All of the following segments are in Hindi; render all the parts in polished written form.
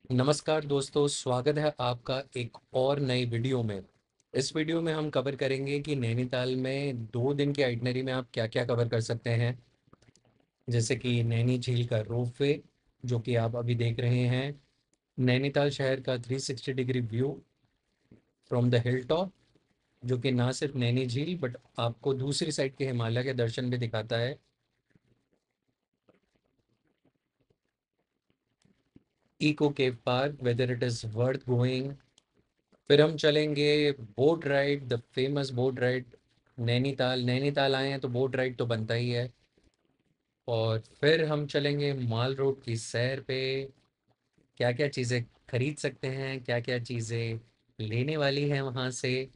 नमस्कार दोस्तों, स्वागत है आपका एक और नई वीडियो में। इस वीडियो में हम कवर करेंगे कि नैनीताल में 2 दिन की आइटनरी में आप क्या-क्या कवर कर सकते हैं। जैसे कि नैनी झील का रोपवे, जो कि आप अभी देख रहे हैं। नैनीताल शहर का 360 degree view from the hill top, जो कि ना सिर्फ नैनी झील बट आपको दूसरी साइड के हिमालय के दर्शन भी दिखाता है। Echo cave park, whether it is worth going. फिर हम चलेंगे boat ride, the famous boat ride. Nainital Nainital आए हैं तो बोट राइड तो बनता ही है। और फिर हम चलेंगे माल रोड की सैर पे। क्या क्या चीज़ें खरीद सकते हैं, क्या क्या चीज़ें लेने वाली हैं वहाँ से।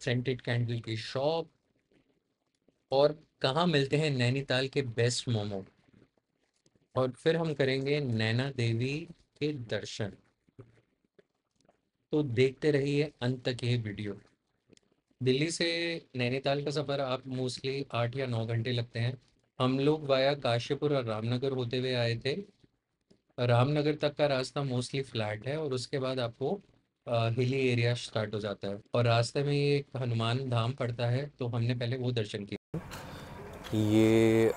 सेंटेड कैंडल की शॉप। और कहाँ मिलते हैं नैनीताल के बेस्ट मोमो। और फिर हम करेंगे नैना देवी के दर्शन। तो देखते रहिए अंत तक ये वीडियो। दिल्ली से नैनीताल का सफ़र आप मोस्टली 8 या 9 घंटे लगते हैं। हम लोग वाया काशीपुर और रामनगर होते हुए आए थे। रामनगर तक का रास्ता मोस्टली फ्लैट है और उसके बाद आपको हिली एरिया स्टार्ट हो जाता है और रास्ते में ये एक हनुमान धाम पड़ता है, तो हमने पहले वो दर्शन किए। ये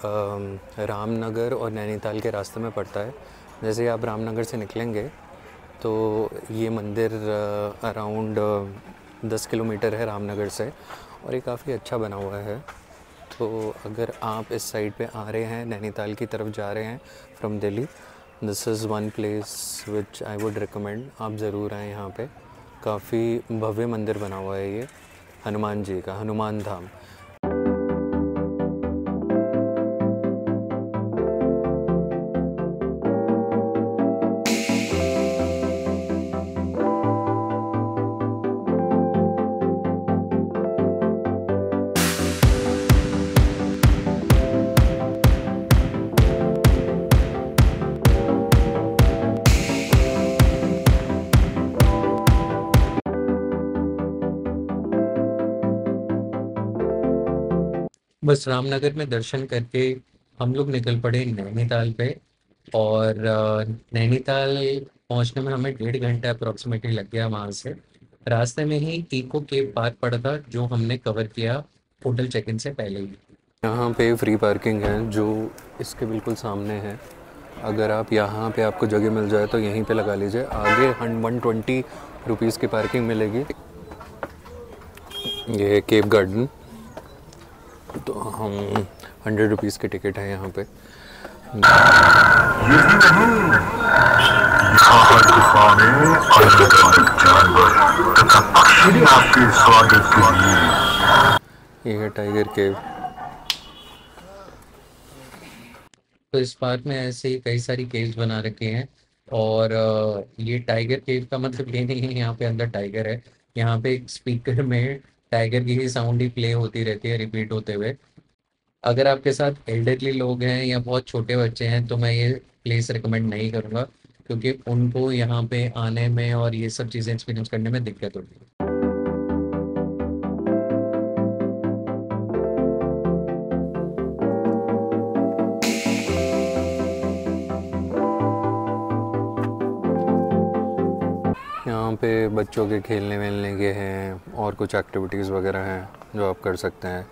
रामनगर और नैनीताल के रास्ते में पड़ता है। जैसे ही आप रामनगर से निकलेंगे तो ये मंदिर अराउंड 10 किलोमीटर है रामनगर से, और ये काफ़ी अच्छा बना हुआ है। तो अगर आप इस साइड पे आ रहे हैं, नैनीताल की तरफ जा रहे हैं from Delhi, this is one place which I would recommend, आप ज़रूर आएँ यहाँ पे। काफ़ी भव्य मंदिर बना हुआ है ये, हनुमान जी का, हनुमान धाम। बस रामनगर में दर्शन करके हम लोग निकल पड़े नैनीताल पे। और नैनीताल पहुंचने में हमें 1.5 घंटा अप्रोक्सीमेटली लग गया वहां से। रास्ते में ही इको केव पार्क पड़ा था, जो हमने कवर किया होटल चेक इन से पहले ही। यहाँ पे फ्री पार्किंग है जो इसके बिल्कुल सामने है। अगर आप यहाँ पे आपको जगह मिल जाए तो यहीं पे लगा लीजिए। आगे 120 रुपीज़ की पार्किंग मिलेगी। ये है केव गार्डन, तो हम 100 रुपीज़ की टिकट है यहाँ पे। यही नहीं, यहाँ हर गुफा में अलग-अलग जानवर तथा पक्षी आपके स्वागत के लिए। ये है टाइगर केव। तो इस पार्क में ऐसे ही कई सारी केव्स बना रखे हैं। और ये टाइगर केव का मतलब ये नहीं है यहाँ पे अंदर टाइगर है। यहाँ पे एक स्पीकर में टाइगर की ही साउंड ही प्ले होती रहती है रिपीट होते हुए। अगर आपके साथ एल्डरली लोग हैं या बहुत छोटे बच्चे हैं तो मैं ये प्लेस रिकमेंड नहीं करूँगा, क्योंकि उनको यहाँ पे आने में और ये सब चीज़ें एक्सपीरियंस करने में दिक्कत होगी। यहाँ पे बच्चों के खेलने वेलने के हैं और कुछ एक्टिविटीज़ वगैरह हैं जो आप कर सकते हैं।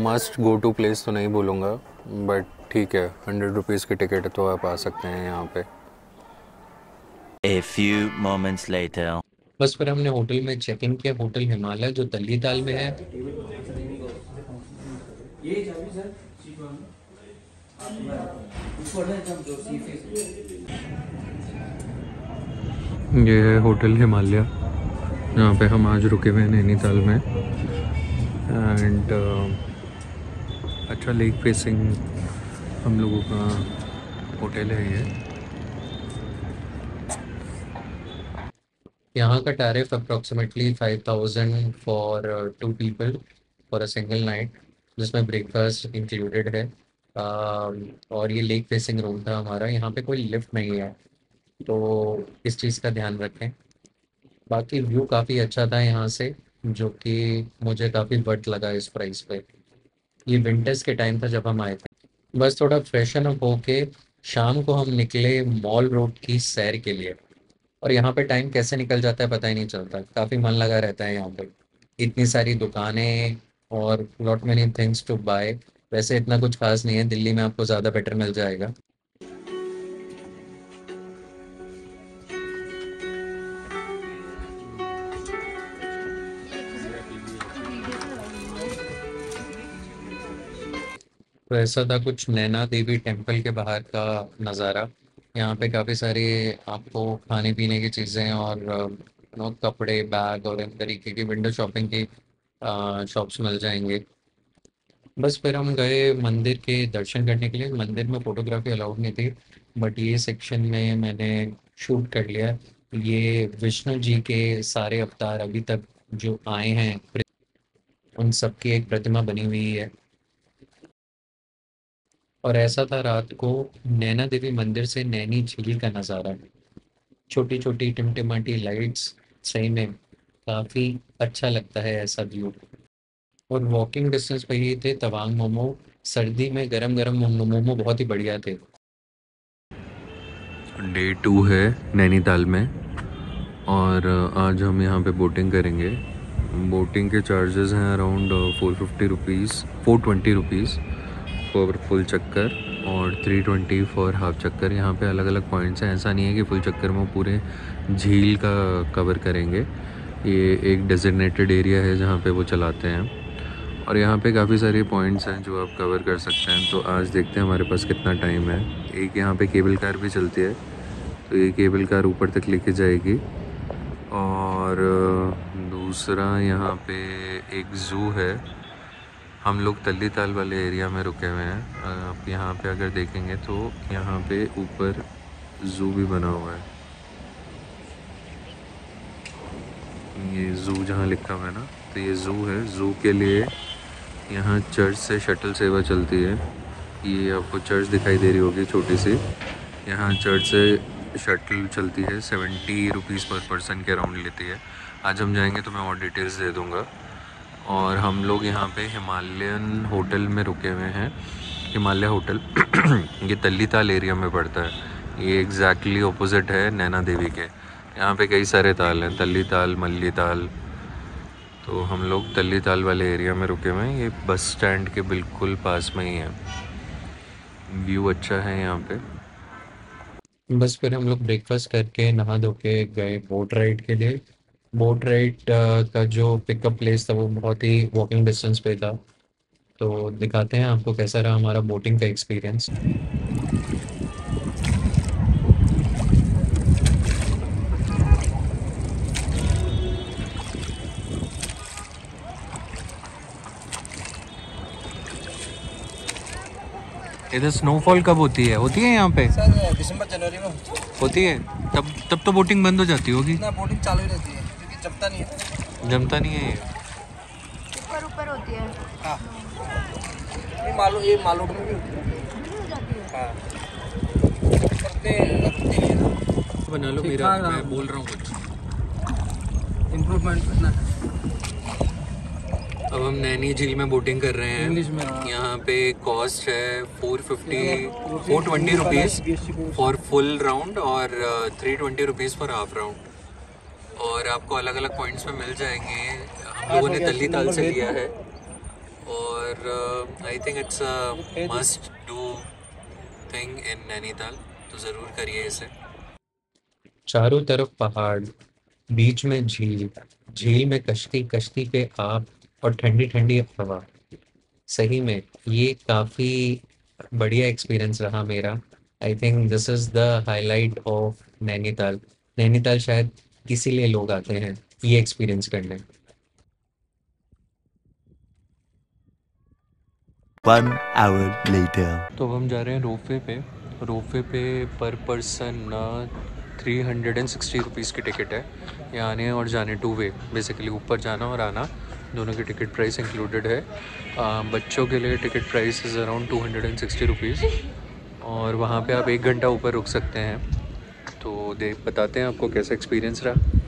मस्ट गो टू प्लेस तो नहीं बोलूँगा, बट ठीक है, 100 रुपीज़ की टिकट है तो आप आ सकते हैं यहाँ पे। A few moments later. बस फिर हमने होटल में चेक इन किया, होटल हिमालय जो तल्लीताल में है। ये है होटल हिमालय, जहाँ पे हम आज रुके हुए हैं नैनीताल में। एंड अच्छा लेक फेसिंग हम लोगों का होटल है ये। यहाँ का tariff approximately 5000 for 2 people for a single night, जिसमें ब्रेकफास्ट इंक्लूडेड है। और ये लेक फेसिंग रूम था हमारा। यहाँ पे कोई लिफ्ट नहीं है, तो इस चीज़ का ध्यान रखें। बाकी व्यू काफ़ी अच्छा था यहाँ से, जो कि मुझे काफ़ी वर्थ लगा इस प्राइस पे। ये विंटर्स के टाइम था जब हम आए थे। बस थोड़ा फ्रेशन अप होके शाम को हम निकले मॉल रोड की सैर के लिए, और यहाँ पे टाइम कैसे निकल जाता है पता ही नहीं चलता। काफ़ी मन लगा रहता है यहाँ पे, इतनी सारी दुकानें और lot many things to buy. वैसे इतना कुछ खास नहीं है, दिल्ली में आपको ज़्यादा बेटर मिल जाएगा। तो ऐसा था कुछ नैना देवी टेम्पल के बाहर का नज़ारा। यहाँ पे काफ़ी सारी आपको खाने पीने की चीज़ें और कपड़े, बैग और इन तरीके की विंडो शॉपिंग की शॉप्स मिल जाएंगे। बस फिर हम गए मंदिर के दर्शन करने के लिए। मंदिर में फोटोग्राफी अलाउड नहीं थी, बट ये सेक्शन में मैंने शूट कर लिया। ये विष्णु जी के सारे अवतार अभी तक जो आए हैं, उन सब की एक प्रतिमा बनी हुई है। और ऐसा था रात को नैना देवी मंदिर से नैनी झील का नज़ारा, छोटी छोटी टिमटिमाटी लाइट्स। सही में काफ़ी अच्छा लगता है ऐसा व्यू। और वॉकिंग डिस्टेंस पे ही थे तवांग मोमो। सर्दी में गरम गरम मोमो बहुत ही बढ़िया थे। डे 2 है नैनीताल में, और आज हम यहाँ पे बोटिंग करेंगे। बोटिंग के चार्जेस हैं around 450 rupees, 420 rupees for full चक्कर और 320 फॉर हाफ चक्कर। यहाँ पे अलग अलग पॉइंट्स हैं, ऐसा नहीं है कि फुल चक्कर में वो पूरे झील का कवर करेंगे। ये एक डेजिग्नेटेड एरिया है जहाँ पे वो चलाते हैं, और यहाँ पे काफ़ी सारे पॉइंट्स हैं जो आप कवर कर सकते हैं। तो आज देखते हैं हमारे पास कितना टाइम है। एक यहाँ पे केबल कार भी चलती है, तो ये केबल कार ऊपर तक लेके जाएगी। और दूसरा यहाँ पे एक ज़ू है। हम लोग तल्ली ताल वाले एरिया में रुके हुए हैं। आप यहाँ पे अगर देखेंगे तो यहाँ पे ऊपर ज़ू भी बना हुआ है। ये ज़ू जहाँ लिखा हुआ है ना, तो ये ज़ू है। ज़ू के लिए यहाँ चर्च से शटल सेवा चलती है। ये आपको चर्च दिखाई दे रही होगी छोटी सी, यहाँ चर्च से शटल चलती है। 70 रुपीज़ पर पर्सन के अराउंड लेती है। आज हम जाएंगे तो मैं और डिटेल्स दे दूँगा। और हम लोग यहाँ पे हिमालयन होटल में रुके हुए हैं। हिमालय होटल ये तल्ली ताल एरिया में पड़ता है। ये एग्जैक्टली ऑपोजिट है नैना देवी के। यहाँ पे कई सारे ताल हैं, तल्ली ताल, मल्ली ताल। तो हम लोग तल्ली ताल वाले एरिया में रुके हुए हैं। ये बस स्टैंड के बिल्कुल पास में ही है। व्यू अच्छा है यहाँ पे। बस फिर हम लोग ब्रेकफास्ट करके नहा धो के गए बोट राइड के लिए। बोट राइड का जो पिकअप प्लेस था वो बहुत ही वॉकिंग डिस्टेंस पे था। तो दिखाते हैं आपको कैसा रहा हमारा बोटिंग का एक्सपीरियंस। इधर स्नोफॉल कब होती है? होती है यहाँ पे? सर दिसंबर जनवरी में होती है। तब तब तो बोटिंग बंद हो जाती होगी। ना बोटिंग चालू ही रहती है क्योंकि जमता नहीं है। जमता नहीं है ये। ऊपर ऊपर होती है। हाँ, ये मालूम में भी होती है। हाँ, करते रखते हैं ना। बना लो ठीक मेरा, ठाक मैं रहा। बोल रहा हूँ कुछ। इम्प्रूवमेंट करना है अब हम नैनी झील में बोटिंग कर रहे हैं। इंग्लिश में। हाँ। यहाँ पे कॉस्ट है 420 रुपीज़ फॉर फुल राउंड और 320 रुपीज़ फॉर हाफ राउंड। और आपको अलग अलग पॉइंट्स में मिल जाएंगे। हम लोगों ने तल्ली ताल से लिया है, और I think it's a must do thing in Nainital, तो ज़रूर करिए इसे। चारों तरफ पहाड़, बीच में झील, झील में कश्ती, कश्ती पे आप, और ठंडी ठंडी हवा। सही में ये काफ़ी बढ़िया एक्सपीरियंस रहा मेरा। I think this is the highlight of Nainital. Nainital शायद इसीलिए लोग आते हैं ये एक्सपीरियंस करने। One hour later. तो अब हम जा रहे हैं रोपवे पे। रोपवे पे पर पर्सन 360 रुपीज़ की टिकट है। ये आने और जाने, टू वे बेसिकली, ऊपर जाना और आना दोनों की टिकट प्राइस इंक्लूडेड है। बच्चों के लिए ticket price is around 260 rupees, और वहाँ पे आप 1 घंटा ऊपर रुक सकते हैं। तो बताते हैं आपको कैसा एक्सपीरियंस रहा।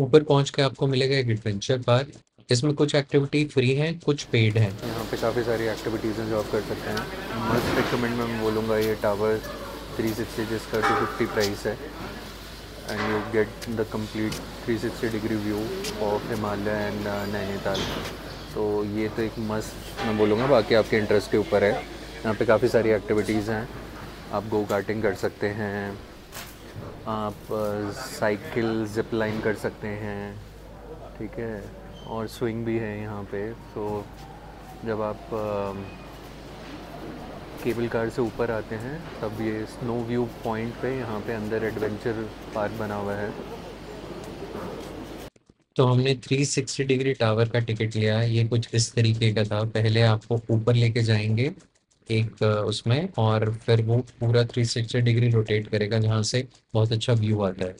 ऊपर पहुंच के आपको मिलेगा एक एडवेंचर पार्क। इसमें कुछ एक्टिविटी फ्री हैं, कुछ पेड हैं। यहाँ पे काफ़ी सारी एक्टिविटीज़ हैं जो आप कर सकते हैं। मस्ट रिकमेंड मैं बोलूँगा ये टावर 360 जिसका 250 प्राइस है, and you get the complete 360 degree view of Himalaya and Nainital. तो ये तो एक मस्ट मैं बोलूँगा, बाकी आपके इंटरेस्ट के ऊपर है। यहाँ पे काफ़ी सारी एक्टिविटीज़ हैं। आप गो कार्टिंग कर सकते हैं, आप साइकिल जिप लाइन कर सकते हैं, ठीक है, और स्विंग भी है यहाँ पे। तो जब आप केबल कार से ऊपर आते हैं तब ये स्नो व्यू पॉइंट पे यहाँ पे अंदर एडवेंचर पार्क बना हुआ है। तो हमने 360 डिग्री टावर का टिकट लिया है। ये कुछ इस तरीके का था। पहले आपको ऊपर लेके जाएंगे एक उसमें, और फिर वो पूरा 360 डिग्री रोटेट करेगा, जहाँ से बहुत अच्छा व्यू आता है।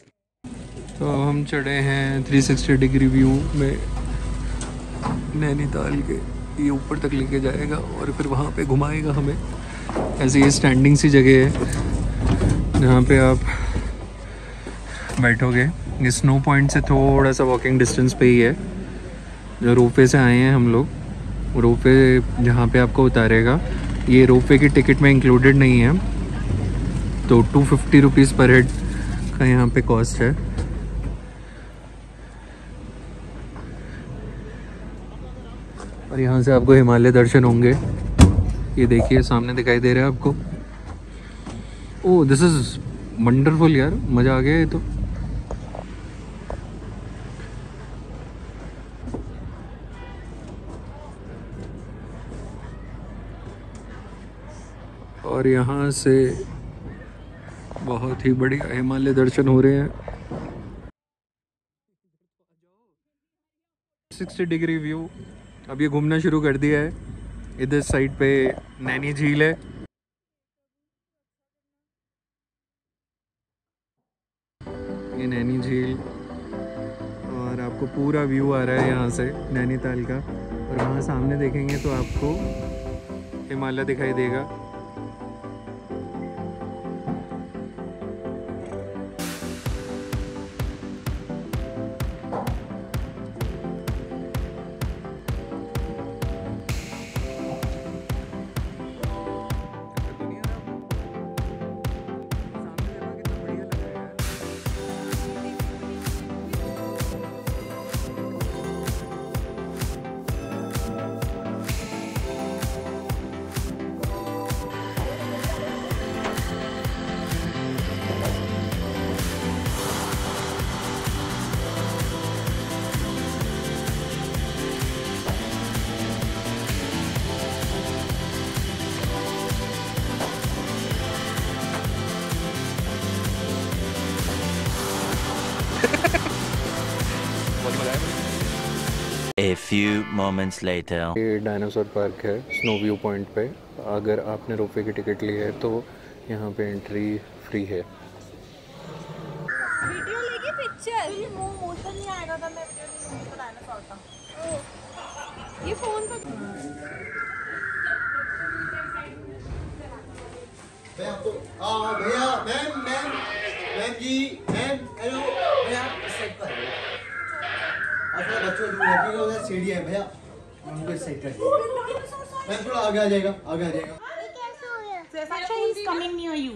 तो हम चढ़े हैं 360 डिग्री व्यू में नैनीताल के। ये ऊपर तक लेके जाएगा और फिर वहाँ पे घुमाएगा हमें। ऐसे ये स्टैंडिंग सी जगह है जहाँ पे आप बैठोगे। ये स्नो पॉइंट से थोड़ा सा वॉकिंग डिस्टेंस पे ही है। जो रोपवे से आए हैं हम लोग, रोपवे जहाँ पे आपको उतारेगा, ये रोपवे की टिकट में इंक्लूडेड नहीं है। तो 250 रुपीज़ पर हेड का यहाँ पे कॉस्ट है। और यहाँ से आपको हिमालय दर्शन होंगे। ये देखिए सामने दिखाई दे रहा है आपको। ओह दिस इज़ वंडरफुल यार, मज़ा आ गया ये तो। और यहाँ से बहुत ही बढ़िया हिमालय दर्शन हो रहे हैं। 60 डिग्री व्यू। अब ये घूमना शुरू कर दिया है। इधर साइड पे नैनी झील है। ये नैनी झील, और आपको पूरा व्यू आ रहा है यहाँ से नैनीताल का। और वहाँ सामने देखेंगे तो आपको हिमालय दिखाई देगा। A few moments later. ये डायनासोर पार्क है स्नो व्यू पॉइंट पे। अगर आपने रोपवे की टिकट ली है तो यहाँ पे एंट्री फ्री है। वीडियो लेगी पिक्चर। ये मोशन नहीं आएगा था, मैं वीडियो नहीं बनाना चाहता। ये फोन पर भैया मैम मैम मैम जी मैम हेलो भैया इस साइड पर अच्छा बच्चों दूर रखिएगा, उधर सीढ़ी है भैया, उनको इस साइड कर मैम, थोड़ा आगे आ जाएगा, आगे आ जाएगा। अच्छा he is coming near you.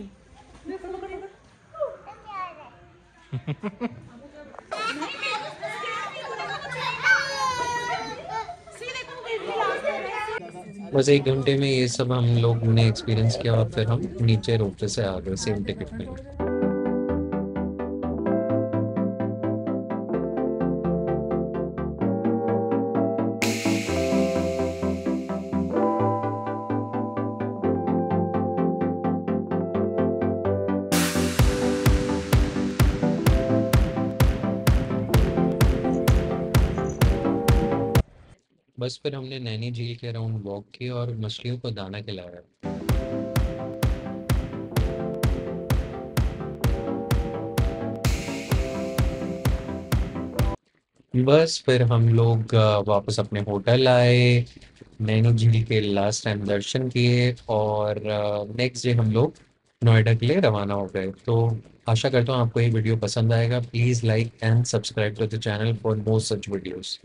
बस 1 घंटे में ये सब हम लोग ने एक्सपीरियंस किया, और फिर हम नीचे रोपवे से आ गए सेम टिकट में। बस फिर हमने नैनी झील के अराउंड वॉक किया और मछलियों को दाना खिलाया। बस फिर हम लोग वापस अपने होटल आए, नैनी झील के लास्ट टाइम दर्शन किए, और नेक्स्ट डे हम लोग नोएडा के लिए रवाना हो गए। तो आशा करता हूँ आपको ये वीडियो पसंद आएगा। Please like and subscribe to the channel for more such videos.